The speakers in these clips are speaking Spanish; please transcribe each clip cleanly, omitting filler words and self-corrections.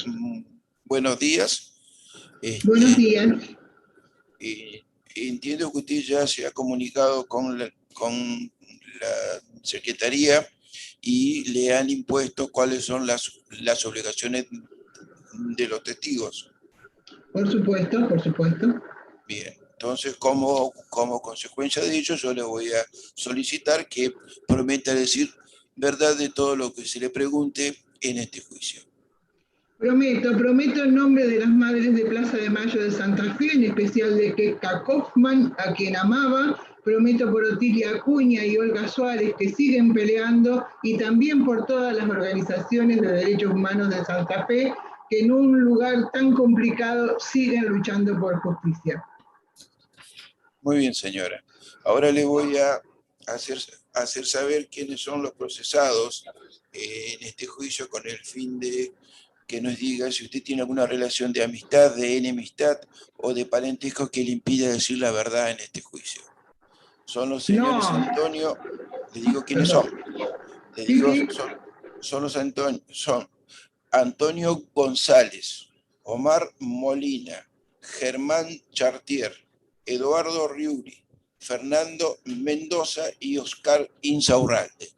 Mm, Buenos días. Buenos Este, días. eh, Entiendo que usted ya se ha comunicado con la Secretaría y le han impuesto cuáles son las obligaciones de los testigos. Por supuesto, por supuesto. Bien, entonces como consecuencia de ello, yo le voy a solicitar que prometa decir verdad de todo lo que se le pregunte en este juicio. Prometo en nombre de las madres de Plaza de Mayo de Santa Fe, en especial de Keska Kaufman, a quien amaba. Prometo por Otilia Acuña y Olga Suárez, que siguen peleando, y también por todas las organizaciones de derechos humanos de Santa Fe, que en un lugar tan complicado siguen luchando por justicia. Muy bien, señora. Ahora le voy a hacer, hacer saber quiénes son los procesados en este juicio con el fin de que nos diga si usted tiene alguna relación de amistad, de enemistad o de parentesco que le impida decir la verdad en este juicio. Son los señores No, Antonio, le digo quiénes perdón. son. Le Sí, digo, sí. son los Antonio, son Antonio González, Omar Molina, Germán Chartier, Eduardo Riuri, Fernando Mendoza y Oscar Insaurralde.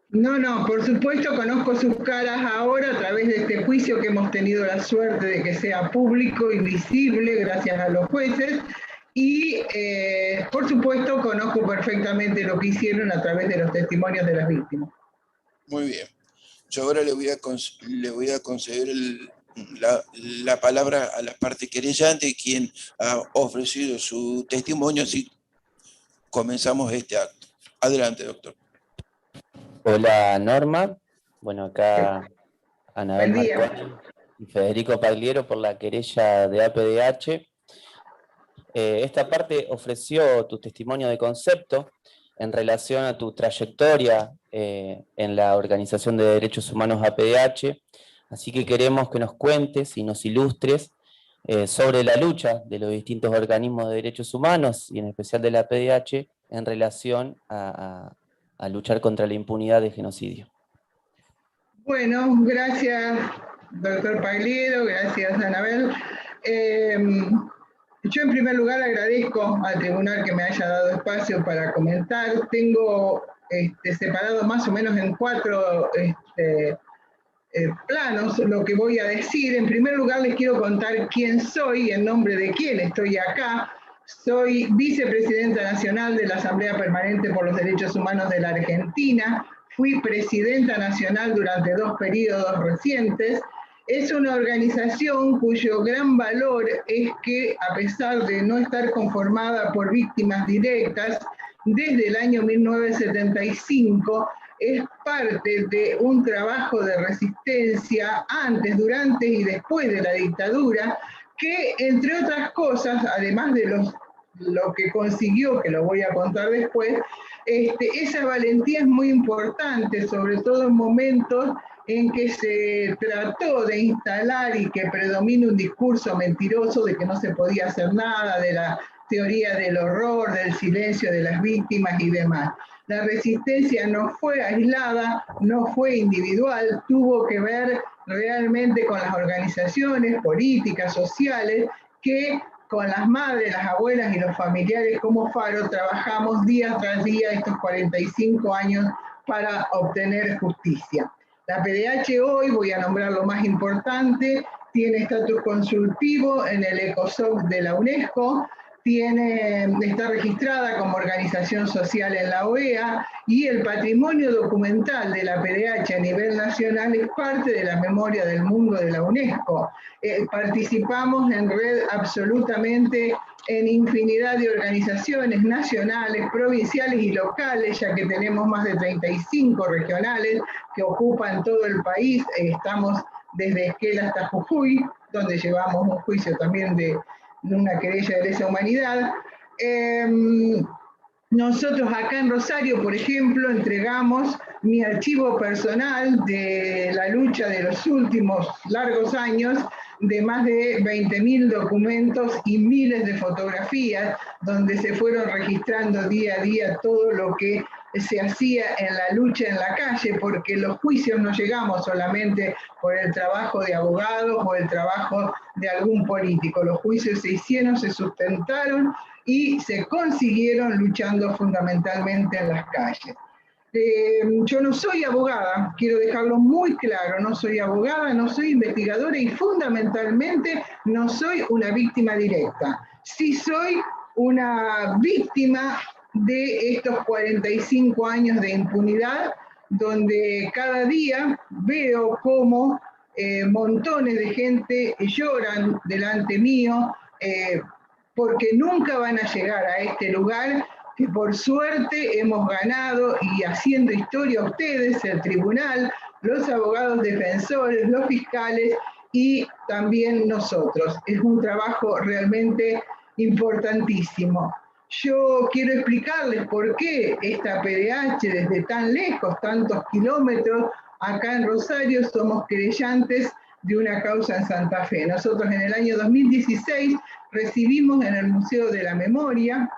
No, por supuesto conozco sus caras ahora a través de este juicio que hemos tenido la suerte de que sea público y visible gracias a los jueces y por supuesto conozco perfectamente lo que hicieron a través de los testimonios de las víctimas. Muy bien. Yo ahora le voy a conceder la palabra a la parte querellante, quien ha ofrecido su testimonio, así comenzamos este acto. Adelante, doctor. Hola Norma, bueno acá Anabel Buen día. Marconi y Federico Pagliero por la querella de APDH. Esta parte ofreció tu testimonio de concepto en relación a tu trayectoria en la Organización de Derechos Humanos APDH, así que queremos que nos cuentes y nos ilustres sobre la lucha de los distintos organismos de derechos humanos y en especial de la APDH en relación a luchar contra la impunidad de genocidio. Bueno, gracias, doctor Pagliero, gracias, Anabel. Yo en primer lugar agradezco al tribunal que me haya dado espacio para comentar. Tengo separado más o menos en cuatro planos lo que voy a decir. En primer lugar les quiero contar quién soy, en nombre de quién estoy acá. Soy vicepresidenta nacional de la Asamblea Permanente por los Derechos Humanos de la Argentina. Fui presidenta nacional durante 2 periodos recientes. Es una organización cuyo gran valor es que, a pesar de no estar conformada por víctimas directas, desde el año 1975 es parte de un trabajo de resistencia antes, durante y después de la dictadura, que entre otras cosas, además de lo que consiguió, que lo voy a contar después, esa valentía es muy importante, sobre todo en momentos en que se trató de instalar y que predomina un discurso mentiroso de que no se podía hacer nada, de la teoría del horror, del silencio de las víctimas y demás. La resistencia no fue aislada, no fue individual, tuvo que ver realmente con las organizaciones políticas, sociales, que con las madres, las abuelas y los familiares como Faro trabajamos día tras día estos 45 años para obtener justicia. La PDH hoy, voy a nombrar lo más importante, tiene estatus consultivo en el ECOSOC de la UNESCO, está registrada como organización social en la OEA y el patrimonio documental de la PDH a nivel nacional es parte de la memoria del mundo de la UNESCO. Participamos en red absolutamente en infinidad de organizaciones nacionales, provinciales y locales, ya que tenemos más de 35 regionales que ocupan todo el país. Estamos desde Esquel hasta Jujuy, donde llevamos un juicio también de una querella de lesa humanidad. Nosotros acá en Rosario, por ejemplo, entregamos mi archivo personal de la lucha de los últimos largos años, de más de 20.000 documentos y miles de fotografías, donde se fueron registrando día a día todo lo que se hacía en la lucha en la calle, porque los juicios no llegamos solamente por el trabajo de abogados o el trabajo de algún político. Los juicios se hicieron, se sustentaron y se consiguieron luchando fundamentalmente en las calles. Yo no soy abogada, quiero dejarlo muy claro, no soy abogada, no soy investigadora y fundamentalmente no soy una víctima directa. Sí soy una víctima de estos 45 años de impunidad, donde cada día veo cómo montones de gente lloran delante mío, porque nunca van a llegar a este lugar que por suerte hemos ganado y haciendo historia ustedes, el tribunal, los abogados defensores, los fiscales y también nosotros. Es un trabajo realmente importantísimo. Yo quiero explicarles por qué esta PDH desde tan lejos, tantos kilómetros, acá en Rosario somos querellantes de una causa en Santa Fe. Nosotros en el año 2016 recibimos en el Museo de la Memoria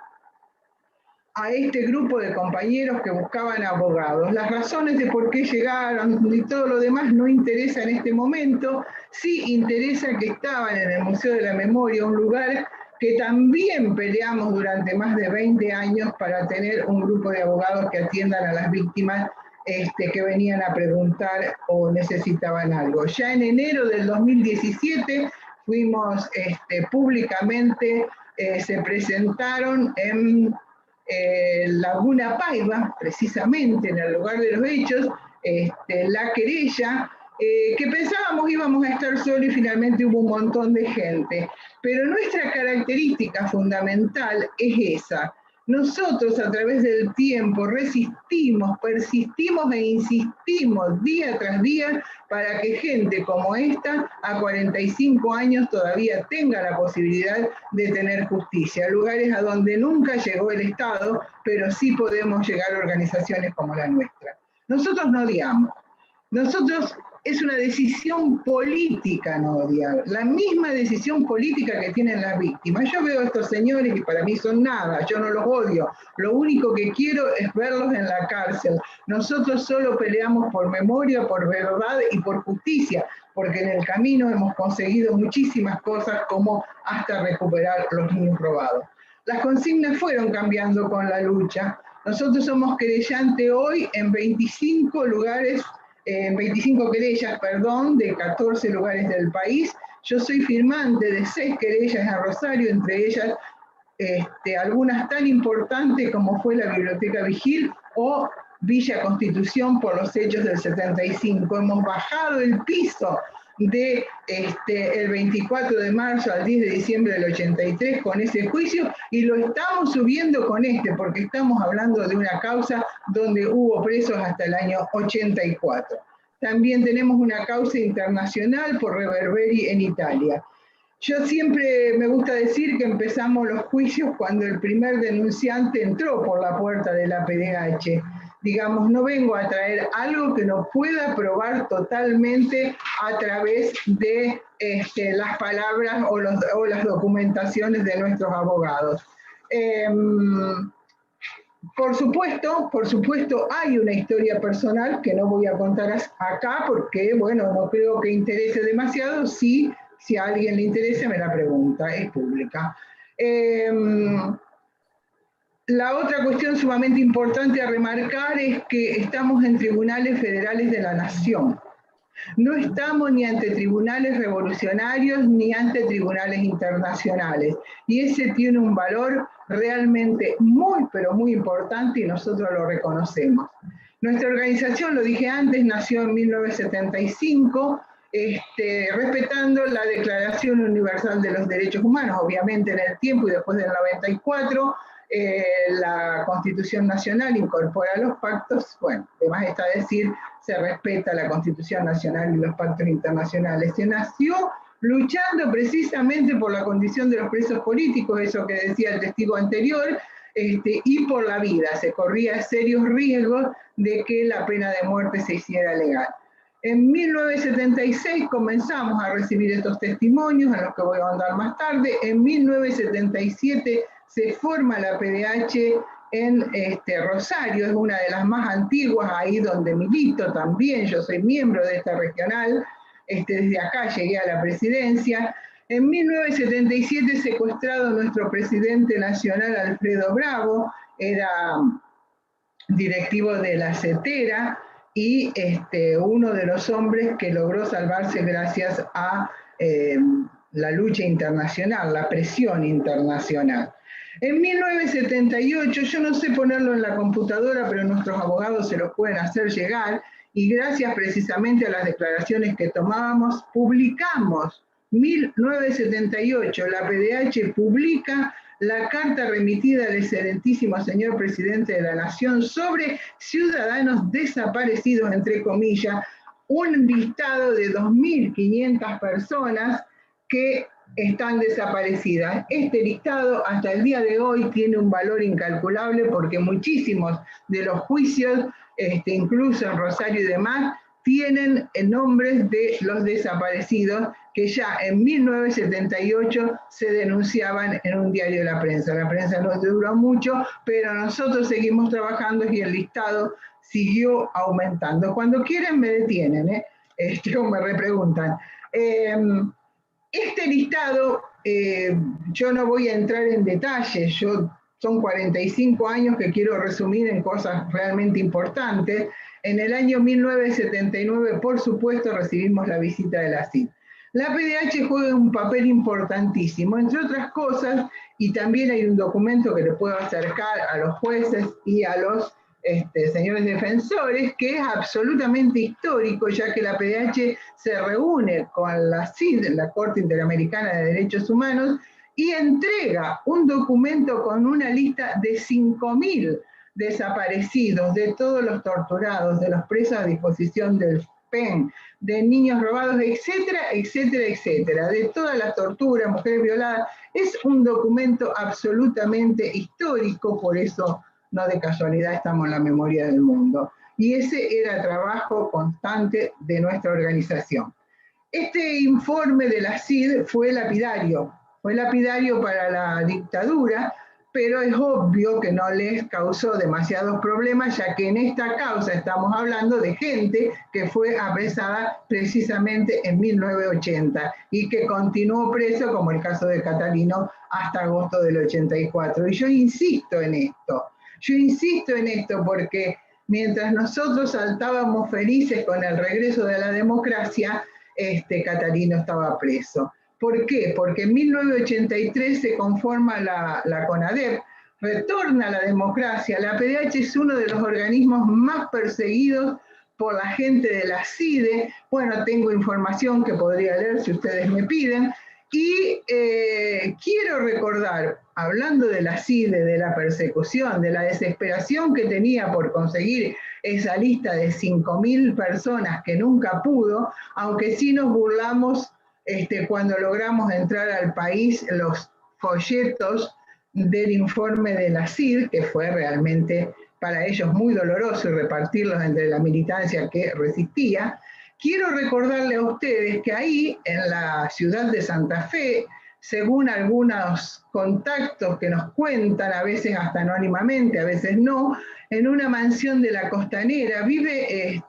a este grupo de compañeros que buscaban abogados. Las razones de por qué llegaron y todo lo demás no interesa en este momento, sí interesa que estaban en el Museo de la Memoria, un lugar que también peleamos durante más de 20 años para tener un grupo de abogados que atiendan a las víctimas que venían a preguntar o necesitaban algo. Ya en enero del 2017 fuimos públicamente, se presentaron en Laguna Paiva, precisamente en el lugar de los hechos, la querella, que pensábamos íbamos a estar solos y finalmente hubo un montón de gente. Pero nuestra característica fundamental es esa. Nosotros a través del tiempo resistimos, persistimos e insistimos día tras día para que gente como esta a 45 años todavía tenga la posibilidad de tener justicia. Lugares a donde nunca llegó el Estado, pero sí podemos llegar a organizaciones como la nuestra. Nosotros no odiamos. Nosotros es una decisión política no odiar, la misma decisión política que tienen las víctimas. Yo veo a estos señores que para mí son nada, yo no los odio, lo único que quiero es verlos en la cárcel. Nosotros solo peleamos por memoria, por verdad y por justicia, porque en el camino hemos conseguido muchísimas cosas como hasta recuperar los niños robados. Las consignas fueron cambiando con la lucha. Nosotros somos querellantes hoy en 25 lugares, en 25 querellas, perdón, de 14 lugares del país. Yo soy firmante de 6 querellas en Rosario, entre ellas algunas tan importantes como fue la Biblioteca Vigil o Villa Constitución por los hechos del 75. Hemos bajado el piso de el 24 de marzo al 10 de diciembre del 83 con ese juicio y lo estamos subiendo con porque estamos hablando de una causa donde hubo presos hasta el año 84. También tenemos una causa internacional por Reverberi en Italia. Yo siempre me gusta decir que empezamos los juicios cuando el primer denunciante entró por la puerta de la PDH. Digamos, no vengo a traer algo que no pueda probar totalmente a través de las palabras o las documentaciones de nuestros abogados. Por supuesto, hay una historia personal que no voy a contar acá porque, bueno, no creo que interese demasiado. Sí, si a alguien le interesa, me la pregunta, es pública. La otra cuestión sumamente importante a remarcar es que estamos en tribunales federales de la Nación. No estamos ni ante tribunales revolucionarios ni ante tribunales internacionales. Y ese tiene un valor realmente muy, pero muy importante y nosotros lo reconocemos. Nuestra organización, lo dije antes, nació en 1975, respetando la Declaración Universal de los Derechos Humanos, obviamente en el tiempo y después del 94, la Constitución Nacional incorpora los pactos, bueno, además está decir, se respeta la Constitución Nacional y los pactos internacionales. Se nació luchando precisamente por la condición de los presos políticos, eso que decía el testigo anterior, y por la vida. Se corría serios riesgos de que la pena de muerte se hiciera legal. En 1976 comenzamos a recibir estos testimonios, a los que voy a ahondar más tarde. En 1977 se forma la PDH en Rosario, es una de las más antiguas, ahí donde milito también, yo soy miembro de esta regional, desde acá llegué a la presidencia. En 1977 secuestrado nuestro presidente nacional Alfredo Bravo, era directivo de la CETERA, y uno de los hombres que logró salvarse gracias a la lucha internacional, la presión internacional. En 1978, yo no sé ponerlo en la computadora, pero nuestros abogados se los pueden hacer llegar, y gracias precisamente a las declaraciones que tomábamos, publicamos, 1978, la PDH publica la carta remitida al excelentísimo señor presidente de la Nación sobre ciudadanos desaparecidos, entre comillas, un listado de 2.500 personas que están desaparecidas. Este listado hasta el día de hoy tiene un valor incalculable porque muchísimos de los juicios, incluso en Rosario y demás, tienen nombres de los desaparecidos que ya en 1978 se denunciaban en un diario de la prensa. La prensa no duró mucho, pero nosotros seguimos trabajando y el listado siguió aumentando. Cuando quieren me detienen, o me repreguntan. Este listado, yo no voy a entrar en detalles, son 45 años que quiero resumir en cosas realmente importantes. En el año 1979, por supuesto, recibimos la visita de la CID. La PDH juega un papel importantísimo, entre otras cosas, y también hay un documento que le puedo acercar a los jueces y a los señores defensores, que es absolutamente histórico, ya que la PDH se reúne con la CID, la Corte Interamericana de Derechos Humanos, y entrega un documento con una lista de 5.000 desaparecidos, de todos los torturados, de los presos a disposición del PEN, de niños robados, etcétera, etcétera, etcétera, de todas las torturas, mujeres violadas. Es un documento absolutamente histórico, por eso no de casualidad estamos en la memoria del mundo. Y ese era el trabajo constante de nuestra organización. Este informe de la CID fue lapidario para la dictadura, pero es obvio que no les causó demasiados problemas, ya que en esta causa estamos hablando de gente que fue apresada precisamente en 1980 y que continuó preso, como el caso de Catalino, hasta agosto del 84. Y yo insisto en esto porque mientras nosotros saltábamos felices con el regreso de la democracia, Catalino estaba preso. ¿Por qué? Porque en 1983 se conforma la CONADEP, retorna la democracia. La PDH es uno de los organismos más perseguidos por la gente de la CIDE. Bueno, tengo información que podría leer si ustedes me piden. Y quiero recordar, hablando de la CIDE, de la persecución, de la desesperación que tenía por conseguir esa lista de 5.000 personas que nunca pudo, aunque sí nos burlamos cuando logramos entrar al país los folletos del informe de la CID, que fue realmente para ellos muy doloroso, y repartirlos entre la militancia que resistía. Quiero recordarle a ustedes que ahí, en la ciudad de Santa Fe, según algunos contactos que nos cuentan, a veces hasta anónimamente, a veces no, en una mansión de la Costanera vive,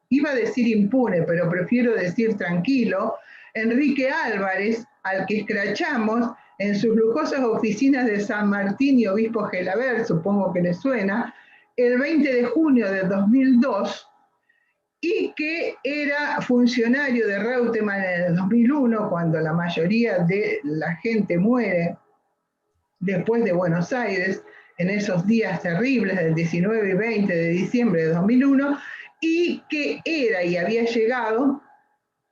iba a decir impune, pero prefiero decir tranquilo, Enrique Álvarez, al que escrachamos en sus lujosas oficinas de San Martín y Obispo Gelabert, supongo que les suena, el 20 de junio de 2002, y que era funcionario de Reutemann en el 2001, cuando la mayoría de la gente muere después de Buenos Aires, en esos días terribles del 19 y 20 de diciembre de 2001, y que era y había llegado,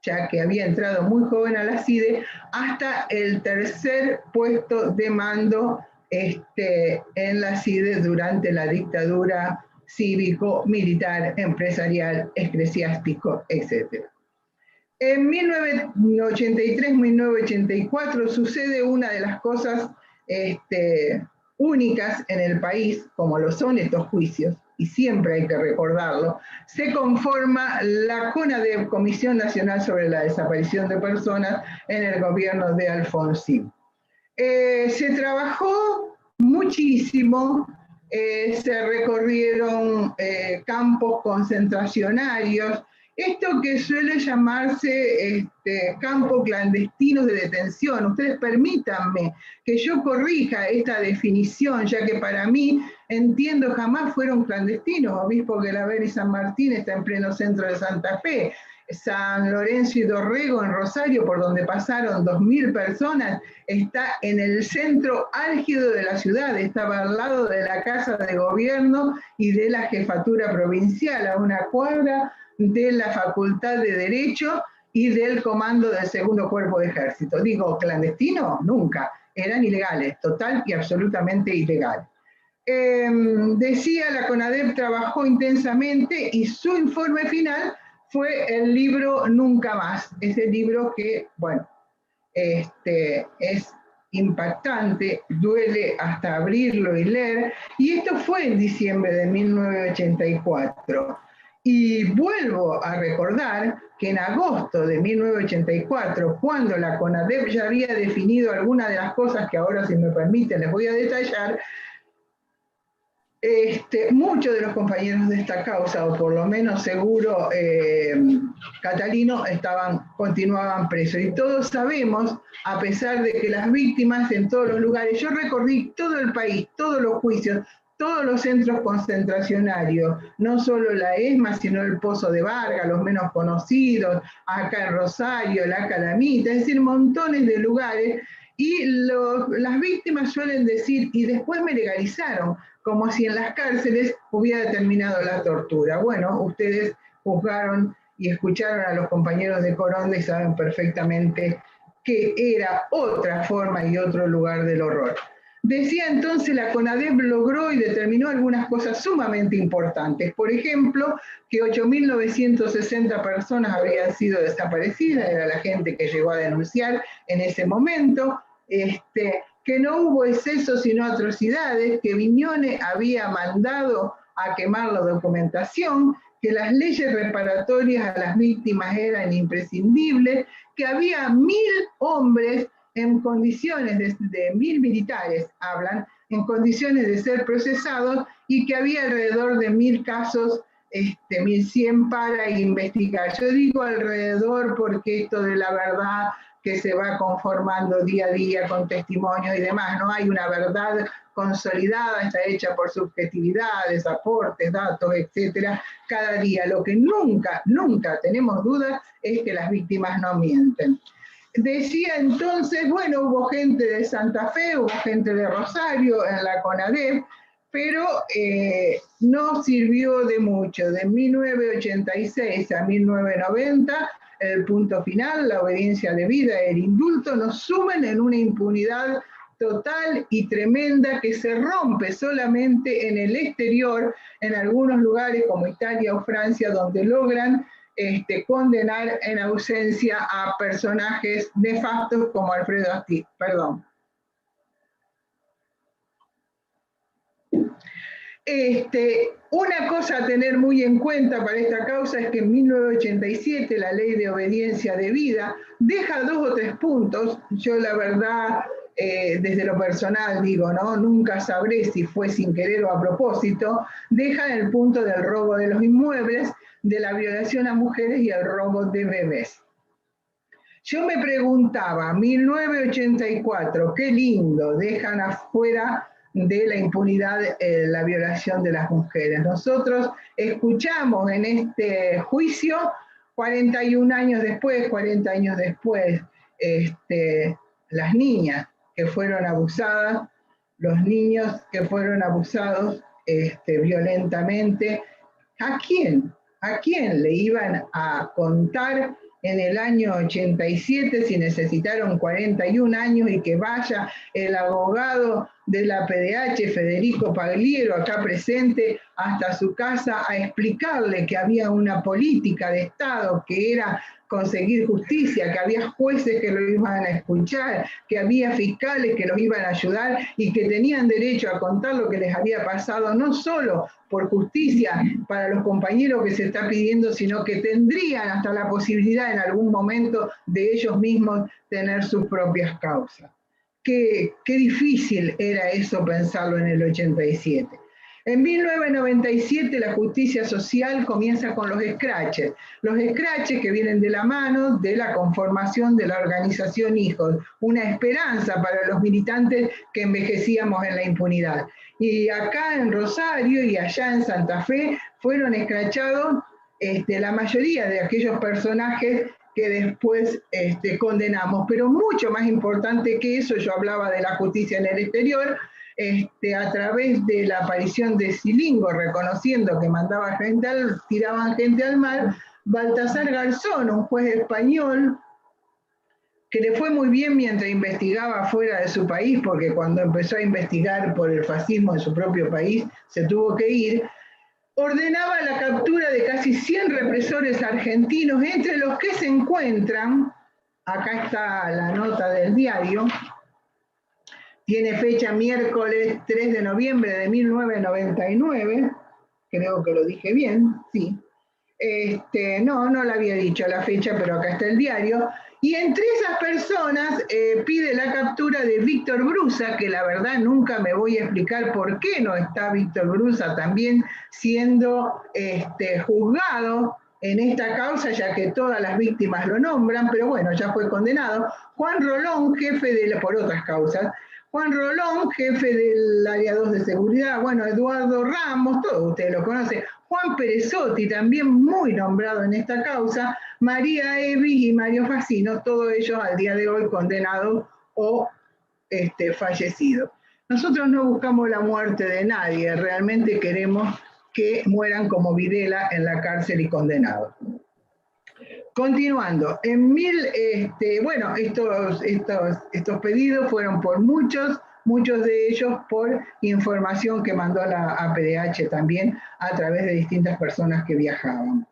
ya que había entrado muy joven a la CIDE, hasta el tercer puesto de mando en la CIDE durante la dictadura cívico, militar, empresarial, eclesiástico, etc. En 1983-1984 sucede una de las cosas únicas en el país, como lo son estos juicios, y siempre hay que recordarlo. Se conforma la CONADEP, Comisión Nacional sobre la Desaparición de Personas, en el gobierno de Alfonsín. Se trabajó muchísimo se recorrieron campos concentracionarios, esto que suele llamarse campos clandestinos de detención. Ustedes permítanme que yo corrija esta definición, ya que para mí, entiendo, jamás fueron clandestinos. Obispo Guelaber y San Martín está en pleno centro de Santa Fe. San Lorenzo y Dorrego en Rosario, por donde pasaron 2.000 personas, está en el centro álgido de la ciudad, estaba al lado de la Casa de Gobierno y de la Jefatura Provincial, a una cuadra de la Facultad de Derecho y del Comando del Segundo Cuerpo de Ejército. Digo, ¿clandestino? Nunca. Eran ilegales, total y absolutamente ilegales. Decía, la CONADEP trabajó intensamente y su informe final fue el libro Nunca Más. Ese libro que, bueno, es impactante, duele hasta abrirlo y leer, y esto fue en diciembre de 1984. Y vuelvo a recordar que en agosto de 1984, cuando la CONADEP ya había definido algunas de las cosas que ahora, si me permiten, les voy a detallar, muchos de los compañeros de esta causa, o por lo menos seguro Catalino, continuaban presos. Y todos sabemos, a pesar de que las víctimas en todos los lugares, yo recorrí todo el país, todos los juicios, todos los centros concentracionarios, no solo la ESMA, sino el Pozo de Vargas, los menos conocidos, acá en Rosario, la Calamita, es decir, montones de lugares, y las víctimas suelen decir, y después me legalizaron, como si en las cárceles hubiera terminado la tortura. Bueno, ustedes juzgaron y escucharon a los compañeros de Coronda y saben perfectamente que era otra forma y otro lugar del horror. Decía entonces, la CONADEP logró y determinó algunas cosas sumamente importantes. Por ejemplo, que 8.960 personas habían sido desaparecidas, era la gente que llegó a denunciar en ese momento, que no hubo excesos sino atrocidades, que Viñones había mandado a quemar la documentación, que las leyes reparatorias a las víctimas eran imprescindibles, que había 1.000 hombres en condiciones de 1.000 militares, hablan, en condiciones de ser procesados, y que había alrededor de 1.000 casos, 1.100 para investigar. Yo digo alrededor porque esto de la verdad que se va conformando día a día con testimonios y demás, no hay una verdad consolidada, está hecha por subjetividades, aportes, datos, etcétera, cada día. Lo que nunca tenemos dudas es que las víctimas no mienten. Decía entonces, bueno, hubo gente de Santa Fe, hubo gente de Rosario en la CONADEP, pero no sirvió de mucho. De 1986 a 1990, el punto final, la obediencia debida, el indulto, nos sumen en una impunidad total y tremenda que se rompe solamente en el exterior, en algunos lugares como Italia o Francia, donde logran condenar en ausencia a personajes nefastos como Alfredo Astiz. Perdón. Una cosa a tener muy en cuenta para esta causa es que en 1987 la ley de obediencia debida deja 2 o 3 puntos. Yo la verdad, desde lo personal digo, ¿no? Nunca sabré si fue sin querer o a propósito, deja el punto del robo de los inmuebles, de la violación a mujeres y el robo de bebés. Yo me preguntaba, 1984, qué lindo, dejan afuera de la impunidad la violación de las mujeres. Nosotros escuchamos en este juicio, 40 años después, las niñas que fueron abusadas, los niños que fueron abusados violentamente. ¿A quién? ¿A quién le iban a contar en el año 87 si necesitaron 41 años y que vaya el abogado de la PDH, Federico Pagliero, acá presente, hasta su casa a explicarle que había una política de Estado que era conseguir justicia, que había jueces que lo iban a escuchar, que había fiscales que los iban a ayudar y que tenían derecho a contar lo que les había pasado, no solo por justicia para los compañeros que se está pidiendo, sino que tendrían hasta la posibilidad en algún momento de ellos mismos tener sus propias causas. Qué difícil era eso pensarlo en el 87. En 1997 la justicia social comienza con los escraches que vienen de la mano de la conformación de la organización Hijos, una esperanza para los militantes que envejecíamos en la impunidad. Y acá en Rosario y allá en Santa Fe fueron escrachados la mayoría de aquellos personajes que después condenamos, pero mucho más importante que eso, yo hablaba de la justicia en el exterior, a través de la aparición de Silingo, reconociendo que mandaba gente tiraban gente al mar, Baltasar Garzón, un juez español, que le fue muy bien mientras investigaba fuera de su país, porque cuando empezó a investigar por el fascismo en su propio país, se tuvo que ir, ordenaba la captura de casi 100 represores argentinos, entre los que se encuentran, acá está la nota del diario, tiene fecha miércoles 3 de noviembre de 1999, creo que lo dije bien, sí. No la había dicho la fecha, pero acá está el diario. Y entre esas personas pide la captura de Víctor Brusa, que la verdad nunca me voy a explicar por qué no está Víctor Brusa también siendo juzgado en esta causa, ya que todas las víctimas lo nombran, pero bueno, ya fue condenado. Juan Rolón, por otras causas, Juan Rolón, jefe del área 2 de seguridad, bueno, Eduardo Ramos, todos ustedes lo conocen, Juan Perezotti, también muy nombrado en esta causa, María Evis y Mario Facino, todos ellos al día de hoy condenados o fallecidos. Nosotros no buscamos la muerte de nadie, realmente queremos que mueran como Videla en la cárcel y condenados. Continuando, bueno, estos pedidos fueron por muchos de ellos por información que mandó la APDH también a través de distintas personas que viajaban.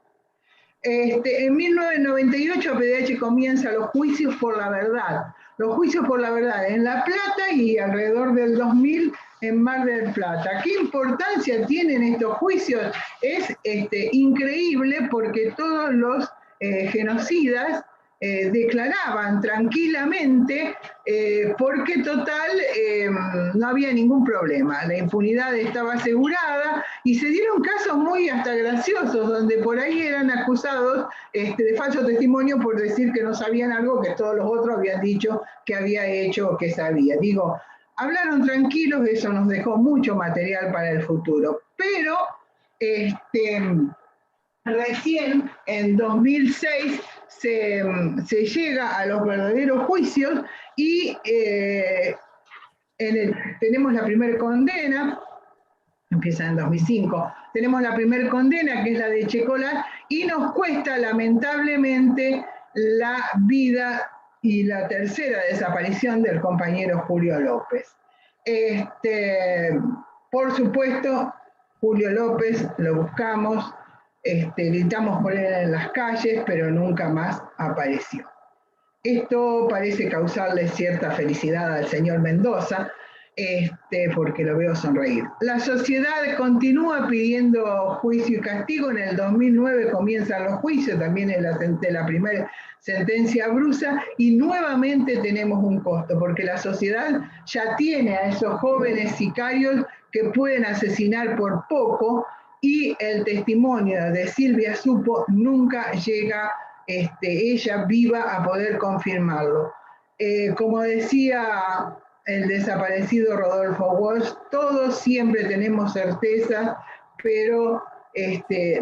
En 1998 APDH comienza los juicios por la verdad. Los juicios por la verdad en La Plata y alrededor del 2000 en Mar del Plata. ¿Qué importancia tienen estos juicios? Es increíble porque todos los genocidas declaraban tranquilamente porque total no había ningún problema, la impunidad estaba asegurada y se dieron casos muy hasta graciosos donde por ahí eran acusados de falso testimonio por decir que no sabían algo que todos los otros habían dicho que había hecho o que sabía. Digo, hablaron tranquilos, eso nos dejó mucho material para el futuro, pero recién en 2006 se llega a los verdaderos juicios y tenemos la primera condena, empieza en 2005, tenemos la primera condena que es la de Checolat y nos cuesta lamentablemente la vida y la tercera desaparición del compañero Julio López. Por supuesto, Julio López lo buscamos, gritamos por él en las calles, pero nunca más apareció. Esto parece causarle cierta felicidad al señor Mendoza, porque lo veo sonreír. La sociedad continúa pidiendo juicio y castigo. En el 2009 comienzan los juicios, también en la primera sentencia Brusa, y nuevamente tenemos un costo, porque la sociedad ya tiene a esos jóvenes sicarios que pueden asesinar por poco, y el testimonio de Silvia Supo nunca llega ella viva a poder confirmarlo. Como decía el desaparecido Rodolfo Walsh, todos siempre tenemos certeza, pero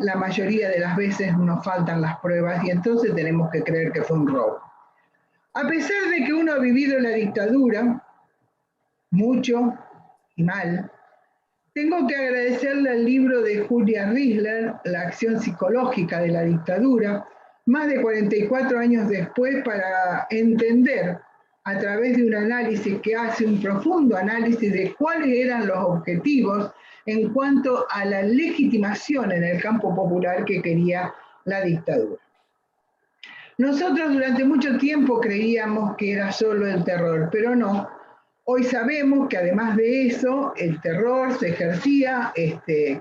la mayoría de las veces nos faltan las pruebas y entonces tenemos que creer que fue un robo. A pesar de que uno ha vivido la dictadura, mucho y mal, tengo que agradecerle al libro de Julia Riesler, La acción psicológica de la dictadura, más de 44 años después, para entender a través de un análisis que hace un profundo análisis de cuáles eran los objetivos en cuanto a la legitimación en el campo popular que quería la dictadura. Nosotros durante mucho tiempo creíamos que era solo el terror, pero no. Hoy sabemos que además de eso, el terror se ejercía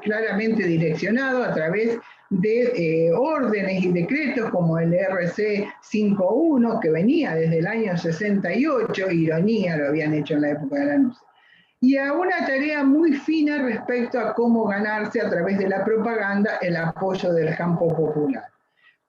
claramente direccionado a través de órdenes y decretos como el RC 51, que venía desde el año 68, ironía, lo habían hecho en la época de Lanús. y a una tarea muy fina respecto a cómo ganarse a través de la propaganda el apoyo del campo popular.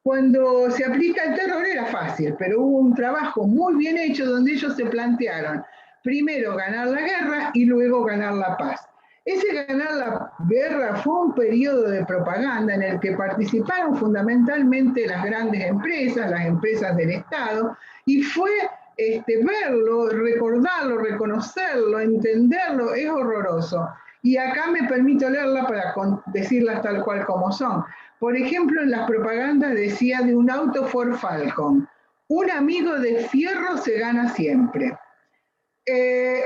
Cuando se aplica el terror era fácil, pero hubo un trabajo muy bien hecho donde ellos se plantearon primero ganar la guerra y luego ganar la paz. Ese ganar la guerra fue un periodo de propaganda en el que participaron fundamentalmente las grandes empresas, las empresas del Estado, y fue verlo, recordarlo, reconocerlo, entenderlo, es horroroso. Y acá me permito leerla para decirlas tal cual como son. Por ejemplo, en las propagandas decía de un auto Ford Falcon, un amigo de fierro se gana siempre.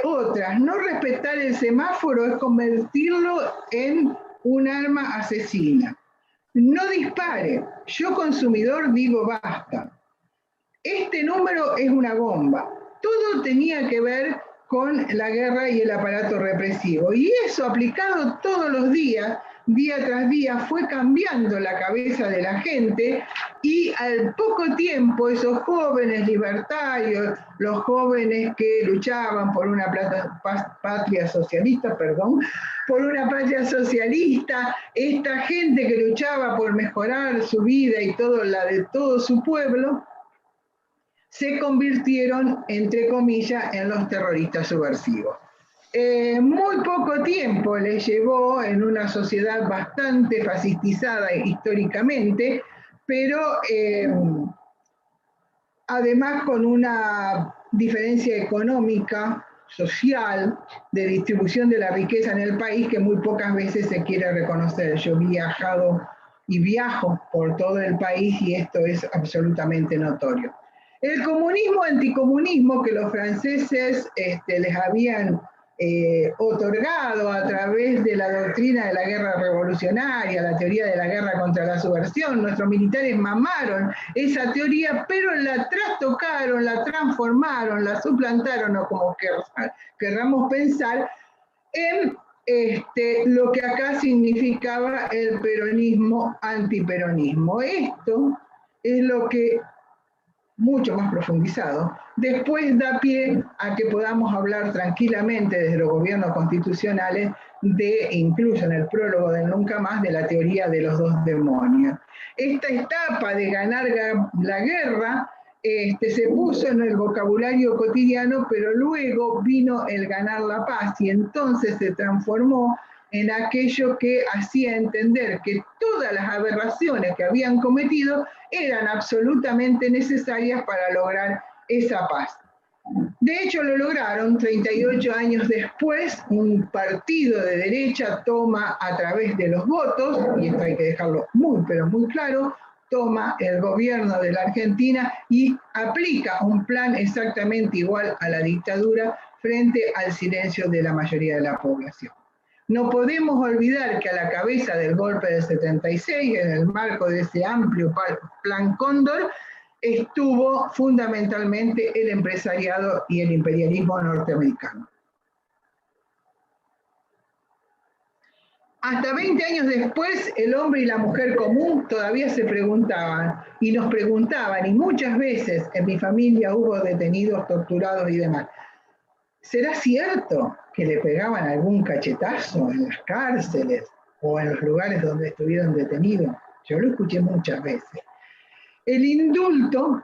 Otras, no respetar el semáforo es convertirlo en un arma asesina. No dispare, yo consumidor digo basta. Este número es una bomba. Todo tenía que ver con la guerra y el aparato represivo. Y eso aplicado todos los días, día tras día, fue cambiando la cabeza de la gente y al poco tiempo esos jóvenes libertarios, los jóvenes que luchaban por una patria socialista, por una patria socialista, esta gente que luchaba por mejorar su vida y la de todo su pueblo, se convirtieron, entre comillas, en los terroristas subversivos. Muy poco tiempo les llevó en una sociedad bastante fascistizada históricamente, pero además con una diferencia económica, social, de distribución de la riqueza en el país que muy pocas veces se quiere reconocer. Yo he viajado y viajo por todo el país y esto es absolutamente notorio. El comunismo anticomunismo que los franceses les habían otorgado a través de la doctrina de la guerra revolucionaria, la teoría de la guerra contra la subversión, nuestros militares mamaron esa teoría, pero la trastocaron, la transformaron, la suplantaron, o como querramos pensar, en lo que acá significaba el peronismo antiperonismo. Esto es lo que mucho más profundizado, después da pie a que podamos hablar tranquilamente desde los gobiernos constitucionales incluso en el prólogo del Nunca Más, de la teoría de los dos demonios. Esta etapa de ganar la guerra se puso en el vocabulario cotidiano, pero luego vino el ganar la paz y entonces se transformó en aquello que hacía entender que todas las aberraciones que habían cometido eran absolutamente necesarias para lograr esa paz. De hecho, lo lograron. 38 años después, un partido de derecha toma a través de los votos, y esto hay que dejarlo muy, pero muy claro, toma el gobierno de la Argentina y aplica un plan exactamente igual a la dictadura frente al silencio de la mayoría de la población. No podemos olvidar que a la cabeza del golpe del 76, en el marco de ese amplio plan Cóndor, estuvo fundamentalmente el empresariado y el imperialismo norteamericano. Hasta 20 años después, el hombre y la mujer común todavía se preguntaban, y nos preguntaban, y muchas veces en mi familia hubo detenidos, torturados y demás. ¿Será cierto que le pegaban algún cachetazo en las cárceles o en los lugares donde estuvieron detenidos? Yo lo escuché muchas veces. El indulto,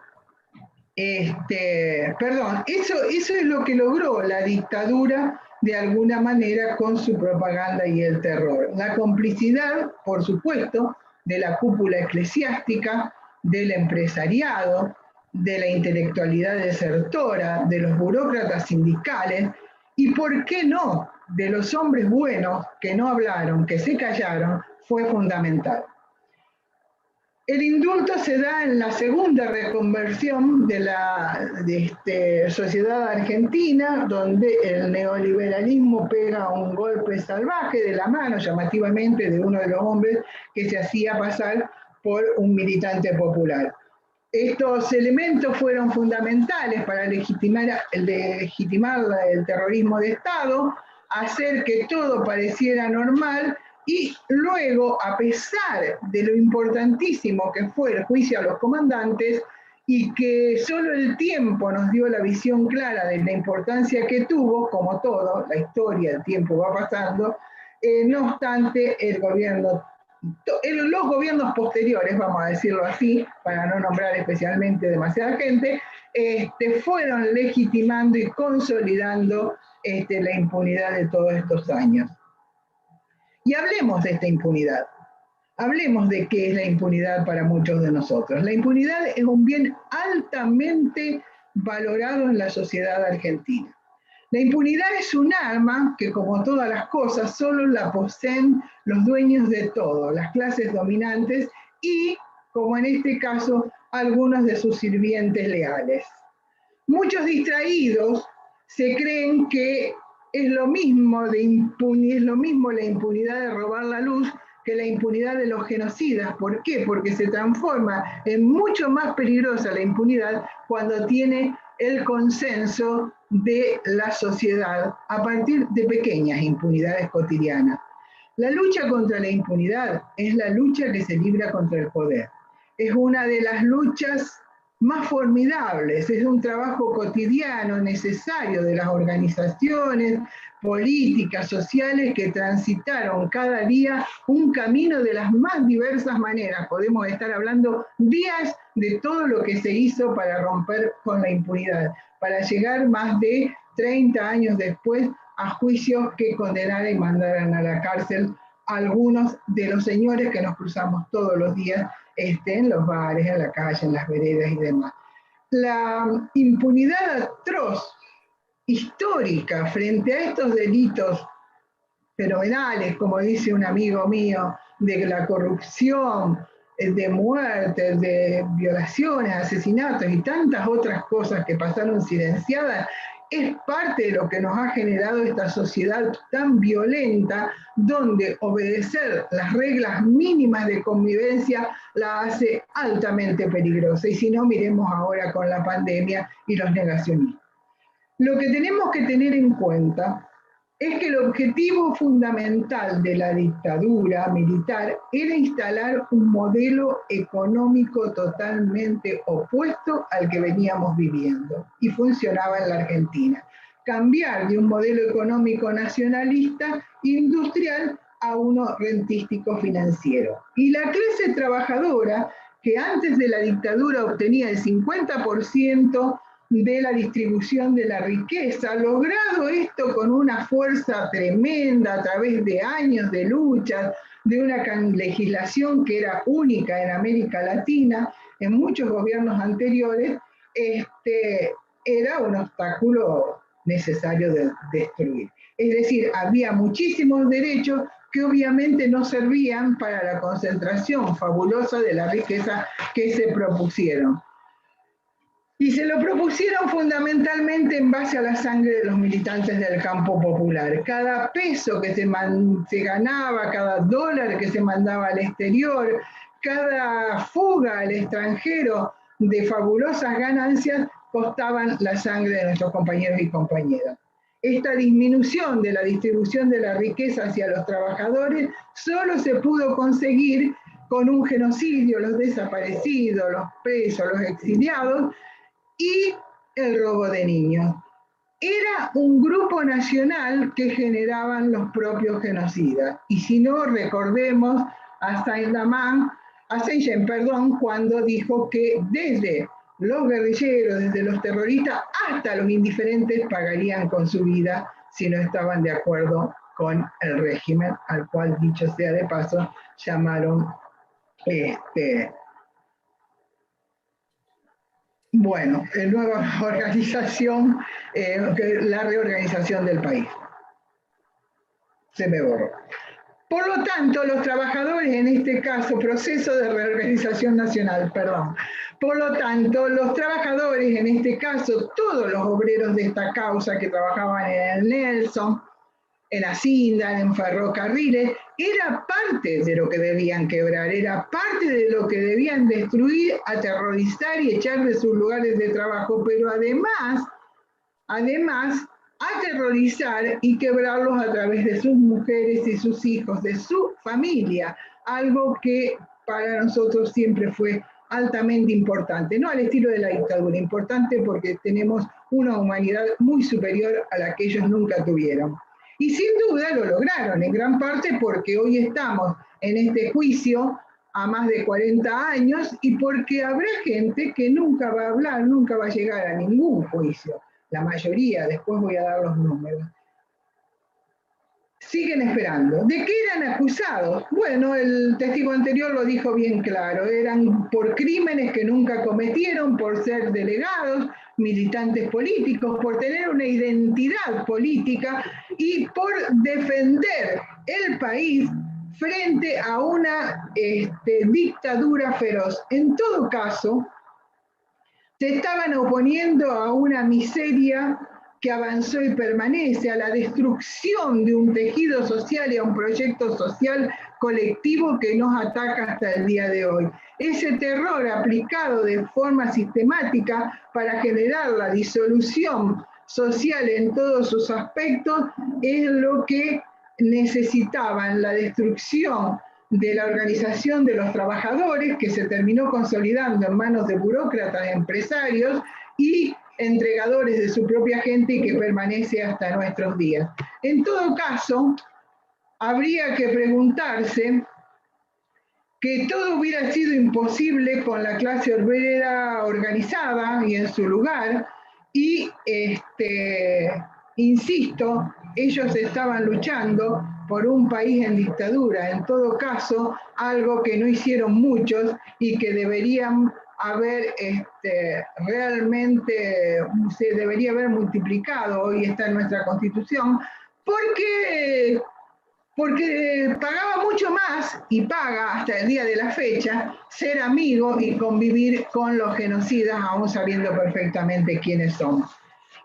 eso es lo que logró la dictadura de alguna manera con su propaganda y el terror. La complicidad, por supuesto, de la cúpula eclesiástica, del empresariado, de la intelectualidad desertora, de los burócratas sindicales y, ¿por qué no?, de los hombres buenos que no hablaron, que se callaron, fue fundamental. El indulto se da en la segunda reconversión de la sociedad argentina, donde el neoliberalismo pega un golpe salvaje de la mano, llamativamente, de uno de los hombres que se hacía pasar por un militante popular. Estos elementos fueron fundamentales para legitimar el terrorismo de Estado, hacer que todo pareciera normal y luego, a pesar de lo importantísimo que fue el juicio a los comandantes y que solo el tiempo nos dio la visión clara de la importancia que tuvo, como todo, la historia, el tiempo va pasando, no obstante, los gobiernos posteriores, vamos a decirlo así, para no nombrar especialmente demasiada gente, fueron legitimando y consolidando la impunidad de todos estos años. Y hablemos de esta impunidad. Hablemos de qué es la impunidad para muchos de nosotros. La impunidad es un bien altamente valorado en la sociedad argentina. La impunidad es un arma que, como todas las cosas, solo la poseen los dueños de todo, las clases dominantes y, como en este caso, algunos de sus sirvientes leales. Muchos distraídos se creen que es lo mismo la impunidad de robar la luz que la impunidad de los genocidas. ¿Por qué? Porque se transforma en mucho más peligrosa la impunidad cuando tiene el consenso de la sociedad a partir de pequeñas impunidades cotidianas. La lucha contra la impunidad es la lucha que se libra contra el poder. Es una de las luchas más formidables, es un trabajo cotidiano necesario de las organizaciones políticas, sociales que transitaron cada día un camino de las más diversas maneras. Podemos estar hablando días de todo lo que se hizo para romper con la impunidad, para llegar más de 30 años después a juicios que condenaran y mandaran a la cárcel a algunos de los señores que nos cruzamos todos los días en los bares, en la calle, en las veredas y demás. La impunidad atroz, histórica, frente a estos delitos fenomenales, como dice un amigo mío, de la corrupción, de muertes, de violaciones, asesinatos y tantas otras cosas que pasaron silenciadas, es parte de lo que nos ha generado esta sociedad tan violenta, donde obedecer las reglas mínimas de convivencia la hace altamente peligrosa. Y si no, miremos ahora con la pandemia y los negacionistas. Lo que tenemos que tener en cuenta es que el objetivo fundamental de la dictadura militar era instalar un modelo económico totalmente opuesto al que veníamos viviendo y funcionaba en la Argentina. Cambiar de un modelo económico nacionalista industrial a uno rentístico financiero. Y la clase trabajadora, que antes de la dictadura obtenía el 50% de la distribución de la riqueza, logrado esto con una fuerza tremenda a través de años de luchas, de una legislación que era única en América Latina, en muchos gobiernos anteriores, era un obstáculo necesario de destruir. Es decir, había muchísimos derechos que obviamente no servían para la concentración fabulosa de la riqueza que se propusieron. Y se lo propusieron fundamentalmente en base a la sangre de los militantes del campo popular. Cada peso que se ganaba, cada dólar que se mandaba al exterior, cada fuga al extranjero de fabulosas ganancias costaban la sangre de nuestros compañeros y compañeras. Esta disminución de la distribución de la riqueza hacia los trabajadores solo se pudo conseguir con un genocidio, los desaparecidos, los presos, los exiliados, y el robo de niños. Era un grupo nacional que generaban los propios genocidas. Y si no, recordemos a Saint-Germain, cuando dijo que desde los guerrilleros, desde los terroristas, hasta los indiferentes pagarían con su vida si no estaban de acuerdo con el régimen, al cual, dicho sea de paso, llamaron nueva organización, la reorganización del país. Se me borró. Por lo tanto, los trabajadores, en este caso, proceso de reorganización nacional, perdón. Por lo tanto, los trabajadores, en este caso, todos los obreros de esta causa que trabajaban en el Nelson, en Hacienda, en ferrocarriles, era parte de lo que debían quebrar, era parte de lo que debían destruir, aterrorizar y echar de sus lugares de trabajo, pero además aterrorizar y quebrarlos a través de sus mujeres y sus hijos, de su familia, algo que para nosotros siempre fue altamente importante, no al estilo de la dictadura, importante porque tenemos una humanidad muy superior a la que ellos nunca tuvieron. Y sin duda lo lograron, en gran parte porque hoy estamos en este juicio a más de 40 años y porque habrá gente que nunca va a hablar, nunca va a llegar a ningún juicio. La mayoría, después voy a dar los números. Siguen esperando. ¿De qué eran acusados? Bueno, el testigo anterior lo dijo bien claro. Eran por crímenes que nunca cometieron, por ser delegados, militantes políticos, por tener una identidad política y por defender el país frente a una dictadura feroz. En todo caso, se estaban oponiendo a una miseria que avanzó y permanece, a la destrucción de un tejido social y a un proyecto social colectivo que nos ataca hasta el día de hoy. Ese terror aplicado de forma sistemática para generar la disolución social en todos sus aspectos es lo que necesitaban, la destrucción de la organización de los trabajadores, que se terminó consolidando en manos de burócratas, empresarios y entregadores de su propia gente y que permanece hasta nuestros días. En todo caso, habría que preguntarse que todo hubiera sido imposible con la clase obrera organizada y en su lugar, y insisto, ellos estaban luchando por un país en dictadura, en todo caso, algo que no hicieron muchos y que deberían haber realmente, se debería haber multiplicado, hoy está en nuestra Constitución, porque pagaba mucho más, y paga hasta el día de la fecha, ser amigo y convivir con los genocidas, aún sabiendo perfectamente quiénes somos.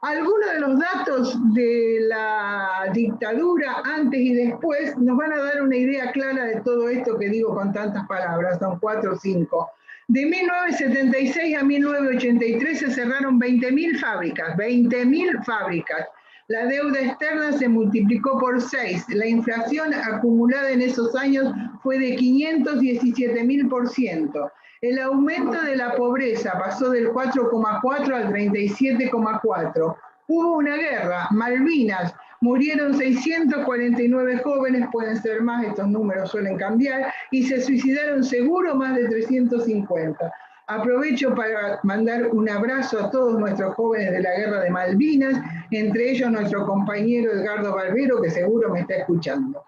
Algunos de los datos de la dictadura antes y después nos van a dar una idea clara de todo esto que digo con tantas palabras, son 4 o 5. De 1976 a 1983 se cerraron 20.000 fábricas, 20.000 fábricas. La deuda externa se multiplicó por 6. La inflación acumulada en esos años fue de 517.000%. El aumento de la pobreza pasó del 4,4 al 37,4. Hubo una guerra, Malvinas, murieron 649 jóvenes, pueden ser más, estos números suelen cambiar, y se suicidaron seguro más de 350. Aprovecho para mandar un abrazo a todos nuestros jóvenes de la Guerra de Malvinas, entre ellos nuestro compañero Edgardo Barbero, que seguro me está escuchando.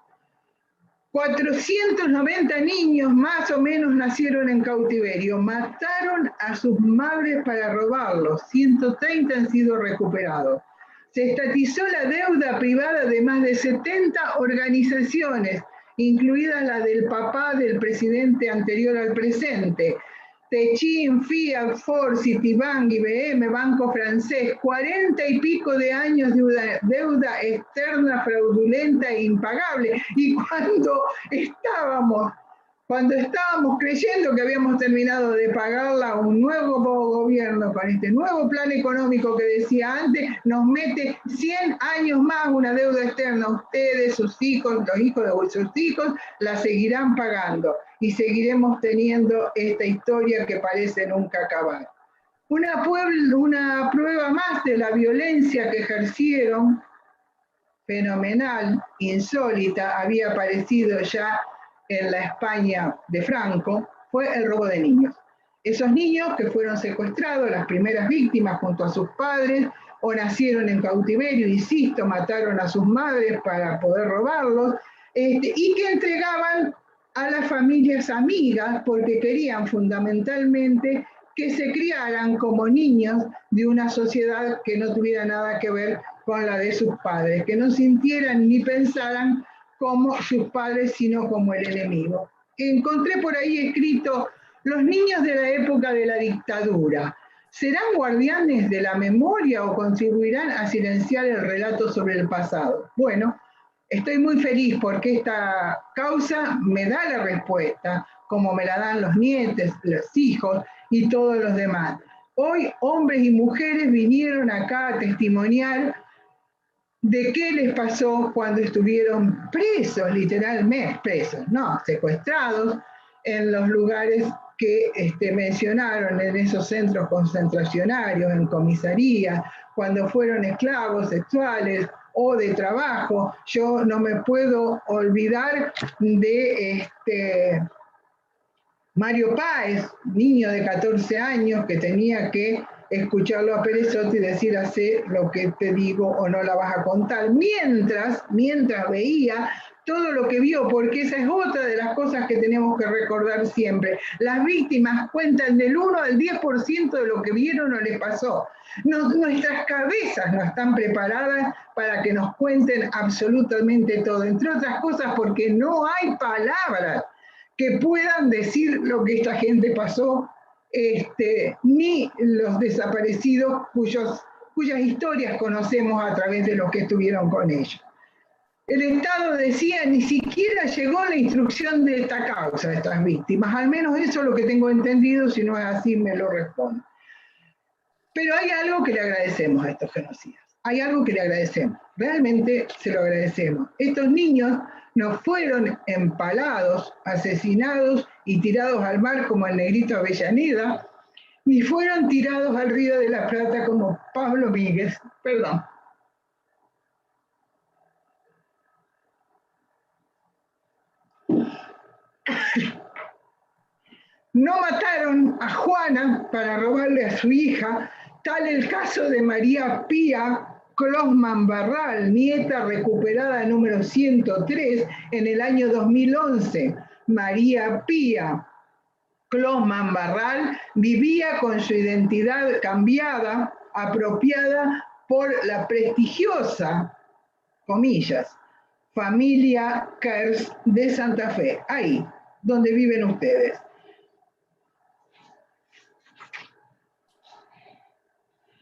490 niños más o menos nacieron en cautiverio, mataron a sus madres para robarlos, 130 han sido recuperados. Se estatizó la deuda privada de más de 70 organizaciones, incluida la del papá del presidente anterior al presente. Techin, Fiat, Ford, Citibank, IBM, Banco Francés, 40 y pico de años de deuda externa fraudulenta e impagable. Y cuando estábamos creyendo que habíamos terminado de pagarla, un nuevo gobierno con este nuevo plan económico que decía antes, nos mete 100 años más una deuda externa. Ustedes, sus hijos, los hijos de sus hijos, la seguirán pagando. Y seguiremos teniendo esta historia que parece nunca acabar. Una prueba más de la violencia que ejercieron, fenomenal, insólita, había aparecido ya en la España de Franco, fue el robo de niños. Esos niños que fueron secuestrados, las primeras víctimas junto a sus padres, o nacieron en cautiverio, insisto, mataron a sus madres para poder robarlos, y que entregaban a las familias amigas porque querían fundamentalmente que se criaran como niños de una sociedad que no tuviera nada que ver con la de sus padres, que no sintieran ni pensaran como sus padres, sino como el enemigo. Encontré por ahí escrito, los niños de la época de la dictadura, ¿serán guardianes de la memoria o contribuirán a silenciar el relato sobre el pasado? Bueno, estoy muy feliz porque esta causa me da la respuesta, como me la dan los nietos, los hijos y todos los demás. Hoy hombres y mujeres vinieron acá a testimoniar de qué les pasó cuando estuvieron presos, literalmente presos, no, secuestrados en los lugares que mencionaron en esos centros concentracionarios, en comisaría, cuando fueron esclavos sexuales o de trabajo. Yo no me puedo olvidar de Mario Páez, niño de 14 años que tenía que escucharlo a Perezotti y decir: hace lo que te digo o no la vas a contar, mientras veía todo lo que vio, porque esa es otra de las cosas que tenemos que recordar siempre. Las víctimas cuentan del 1 al 10% de lo que vieron o les pasó. Nuestras cabezas no están preparadas para que nos cuenten absolutamente todo, entre otras cosas porque no hay palabras que puedan decir lo que esta gente pasó, ni los desaparecidos cuyas historias conocemos a través de los que estuvieron con ellos. El Estado decía, ni siquiera llegó la instrucción de esta causa de estas víctimas, al menos eso es lo que tengo entendido, si no es así me lo respondo. Pero hay algo que le agradecemos a estos genocidas, hay algo que le agradecemos, realmente se lo agradecemos. Estos niños no fueron empalados, asesinados y tirados al mar como el negrito Avellaneda, ni fueron tirados al Río de la Plata como Pablo Míguez, perdón. No mataron a Juana para robarle a su hija, tal el caso de María Pía Closman Barral, nieta recuperada número 103 en el año 2011. María Pía Closman Barral vivía con su identidad cambiada, apropiada por la prestigiosa, comillas, familia Kers de Santa Fe, ahí donde viven ustedes.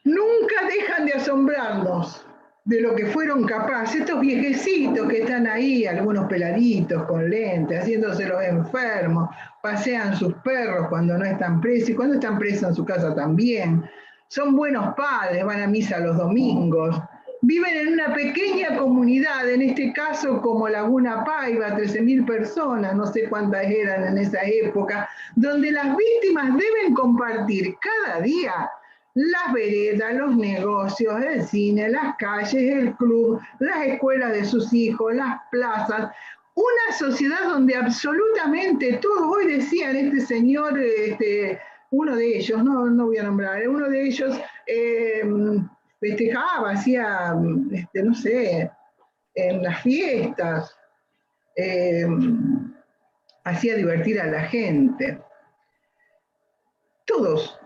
Nunca dejan de asombrarnos de lo que fueron capaces estos viejecitos que están ahí, algunos peladitos con lentes, haciéndose los enfermos, pasean sus perros cuando no están presos, y cuando están presos en su casa también. Son buenos padres, van a misa los domingos, viven en una pequeña comunidad, en este caso como Laguna Paiva, 13.000 personas, no sé cuántas eran en esa época, donde las víctimas deben compartir cada día las veredas, los negocios, el cine, las calles, el club, las escuelas de sus hijos, las plazas, una sociedad donde absolutamente todo. Hoy decían este señor, uno de ellos, no voy a nombrar, uno de ellos festejaba, hacía, no sé, en las fiestas, hacía divertir a la gente. Todos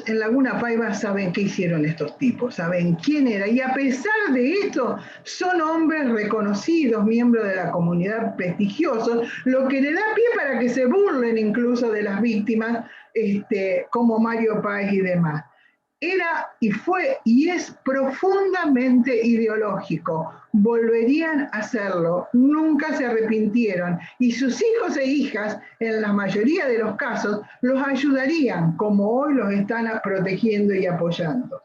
en Laguna Paiva saben qué hicieron estos tipos, saben quién era, y a pesar de esto, son hombres reconocidos, miembros de la comunidad prestigiosos, lo que le da pie para que se burlen incluso de las víctimas, como Mario Páez y demás. Era y fue y es profundamente ideológico. Volverían a hacerlo, nunca se arrepintieron. Y sus hijos e hijas, en la mayoría de los casos, los ayudarían, como hoy los están protegiendo y apoyando.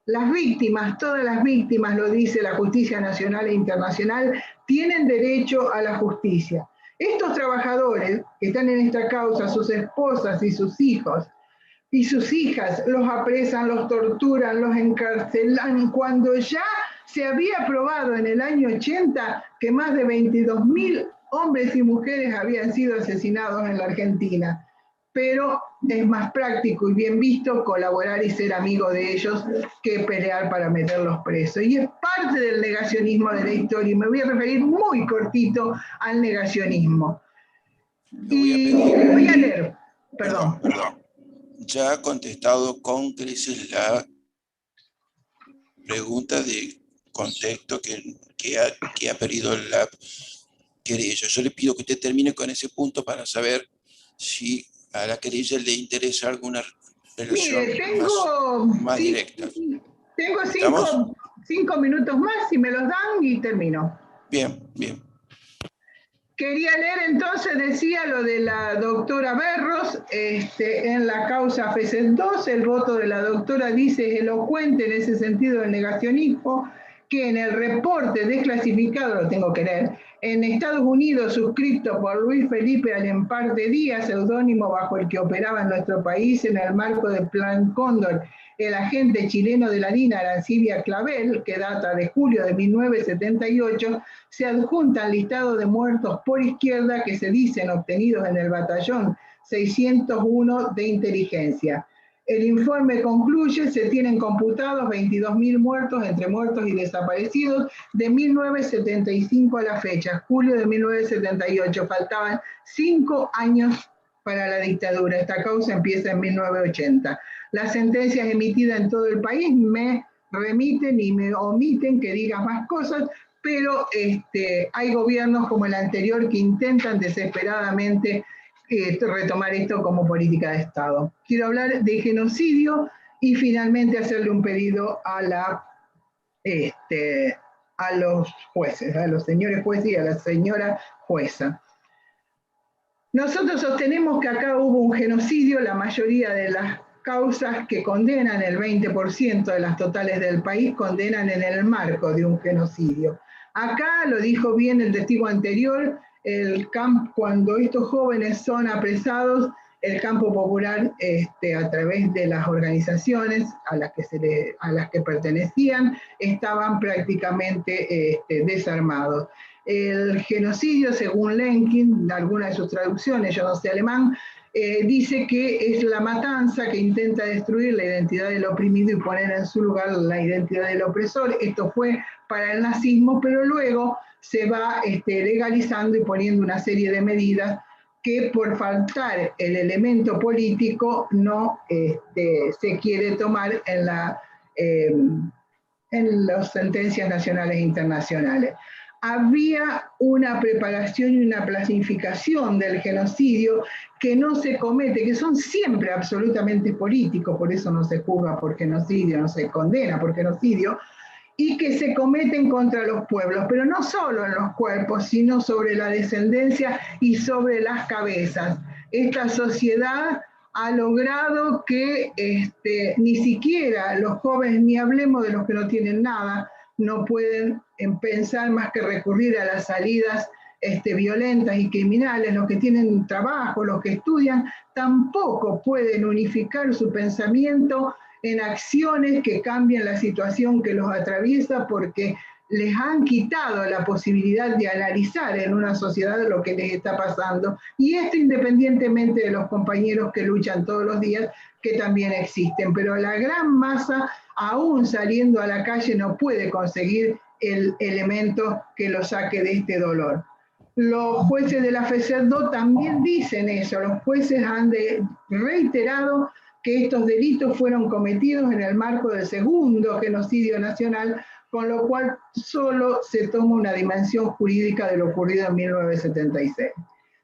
Las víctimas, todas las víctimas, lo dice la justicia nacional e internacional, tienen derecho a la justicia. Estos trabajadores que están en esta causa, sus esposas y sus hijos, y sus hijas, los apresan, los torturan, los encarcelan, cuando ya se había probado en el año 80 que más de 22.000 hombres y mujeres habían sido asesinados en la Argentina. Pero es más práctico y bien visto colaborar y ser amigo de ellos que pelear para meterlos presos. Y es parte del negacionismo de la historia, y me voy a referir muy cortito al negacionismo. Y voy a leer, perdón. Ya ha contestado con creces la pregunta de contexto que ha pedido la querella. Yo le pido que usted termine con ese punto para saber si a la querella le interesa alguna relación más directa. Tengo 5 minutos más, si me los dan, y termino. Bien. Quería leer entonces, decía lo de la doctora Berros, en la causa FESEL 2, el voto de la doctora dice es elocuente en ese sentido del negacionismo, que en el reporte desclasificado, lo tengo que leer, en Estados Unidos, suscrito por Luis Felipe Alemparte Díaz, seudónimo bajo el que operaba en nuestro país en el marco del Plan Cóndor, el agente chileno de la DINA, Arancibia Clavel, que data de julio de 1978, se adjunta al listado de muertos por izquierda que se dicen obtenidos en el batallón 601 de inteligencia. El informe concluye, se tienen computados 22.000 muertos entre muertos y desaparecidos de 1975 a la fecha, julio de 1978. Faltaban 5 años para la dictadura. Esta causa empieza en 1980. Las sentencias emitidas en todo el país me remiten y me omiten que diga más cosas, pero hay gobiernos como el anterior que intentan desesperadamente retomar esto como política de Estado. Quiero hablar de genocidio y finalmente hacerle un pedido a los jueces, a los señores jueces y a la señora jueza. Nosotros sostenemos que acá hubo un genocidio, la mayoría de las causas que condenan, el 20% de las totales del país, condenan en el marco de un genocidio. Acá, lo dijo bien el testigo anterior, cuando estos jóvenes son apresados, el campo popular, a través de las organizaciones a las que pertenecían, estaban prácticamente desarmados. El genocidio, según Lenkin, de alguna de sus traducciones, yo no sé alemán, dice que es la matanza que intenta destruir la identidad del oprimido y poner en su lugar la identidad del opresor. Esto fue para el nazismo, pero luego se va legalizando y poniendo una serie de medidas que por faltar el elemento político no se quiere tomar en las sentencias nacionales e internacionales. Había una preparación y una planificación del genocidio que no se comete, que son siempre absolutamente políticos, por eso no se juzga por genocidio, no se condena por genocidio, y que se cometen contra los pueblos, pero no solo en los cuerpos, sino sobre la descendencia y sobre las cabezas. Esta sociedad ha logrado que ni siquiera los jóvenes, ni hablemos de los que no tienen nada, no pueden pensar más que recurrir a las salidas violentas y criminales. Los que tienen trabajo, los que estudian, tampoco pueden unificar su pensamiento en acciones que cambien la situación que los atraviesa, porque les han quitado la posibilidad de analizar en una sociedad lo que les está pasando, y esto independientemente de los compañeros que luchan todos los días, que también existen, pero la gran masa, aún saliendo a la calle, no puede conseguir el elemento que lo saque de este dolor. Los jueces de la FECEDO también dicen eso, los jueces han reiterado que estos delitos fueron cometidos en el marco del segundo genocidio nacional, con lo cual solo se toma una dimensión jurídica de lo ocurrido en 1976,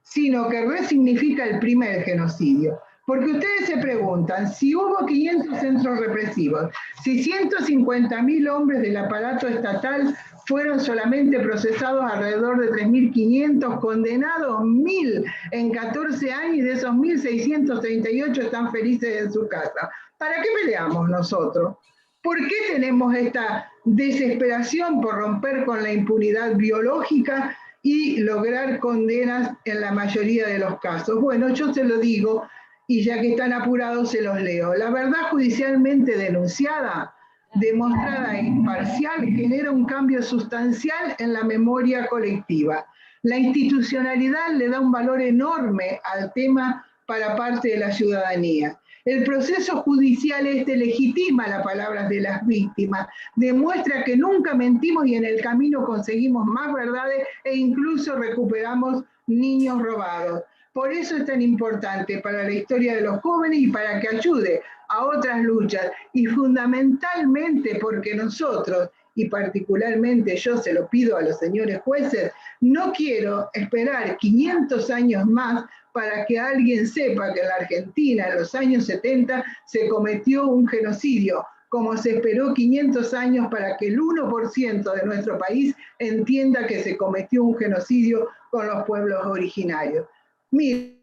sino que resignifica el primer genocidio. Porque ustedes se preguntan, si hubo 500 centros represivos, si 150.000 hombres del aparato estatal fueron solamente procesados, alrededor de 3.500, condenados 1.000 en 14 años, y de esos 1.638 están felices en su casa. ¿Para qué peleamos nosotros? ¿Por qué tenemos esta desesperación por romper con la impunidad biológica y lograr condenas en la mayoría de los casos? Bueno, yo se lo digo, y ya que están apurados se los leo. La verdad judicialmente denunciada, demostrada e imparcial, genera un cambio sustancial en la memoria colectiva. La institucionalidad le da un valor enorme al tema para parte de la ciudadanía. El proceso judicial legitima las palabras de las víctimas, demuestra que nunca mentimos y en el camino conseguimos más verdades e incluso recuperamos niños robados. Por eso es tan importante para la historia de los jóvenes y para que ayude a otras luchas, y fundamentalmente porque nosotros, y particularmente yo se lo pido a los señores jueces, no quiero esperar 500 años más para que alguien sepa que en la Argentina en los años 70 se cometió un genocidio, como se esperó 500 años para que el 1% de nuestro país entienda que se cometió un genocidio con los pueblos originarios. Miren,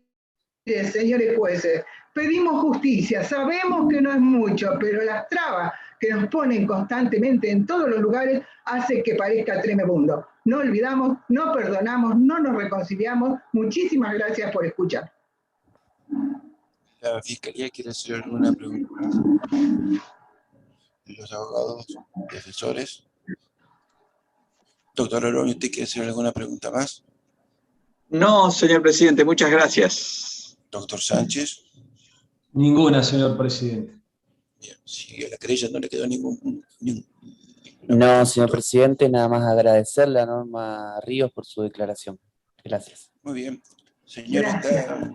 señores jueces, pedimos justicia, sabemos que no es mucho, pero las trabas que nos ponen constantemente en todos los lugares, hace que parezca tremebundo. No olvidamos, no perdonamos, no nos reconciliamos. Muchísimas gracias por escuchar. ¿La Fiscalía quiere hacer alguna pregunta más? ¿Los abogados defensores? Doctor Orón, ¿usted quiere hacer alguna pregunta más? No, señor presidente, muchas gracias. Doctor Sánchez. Ninguna, señor presidente. Bien, si a la querella no le quedó ningún No, señor presidente, nada más agradecerle a Norma Ríos por su declaración. Gracias. Muy bien. Señora, Gracias. está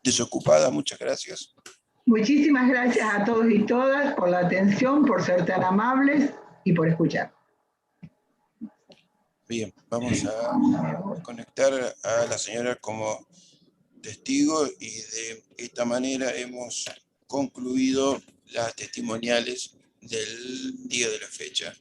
desocupada, muchas gracias. Muchísimas gracias a todos y todas por la atención, por ser tan amables y por escuchar. Bien, vamos a conectar a la señora como testigo y de esta manera hemos concluido las testimoniales del día de la fecha.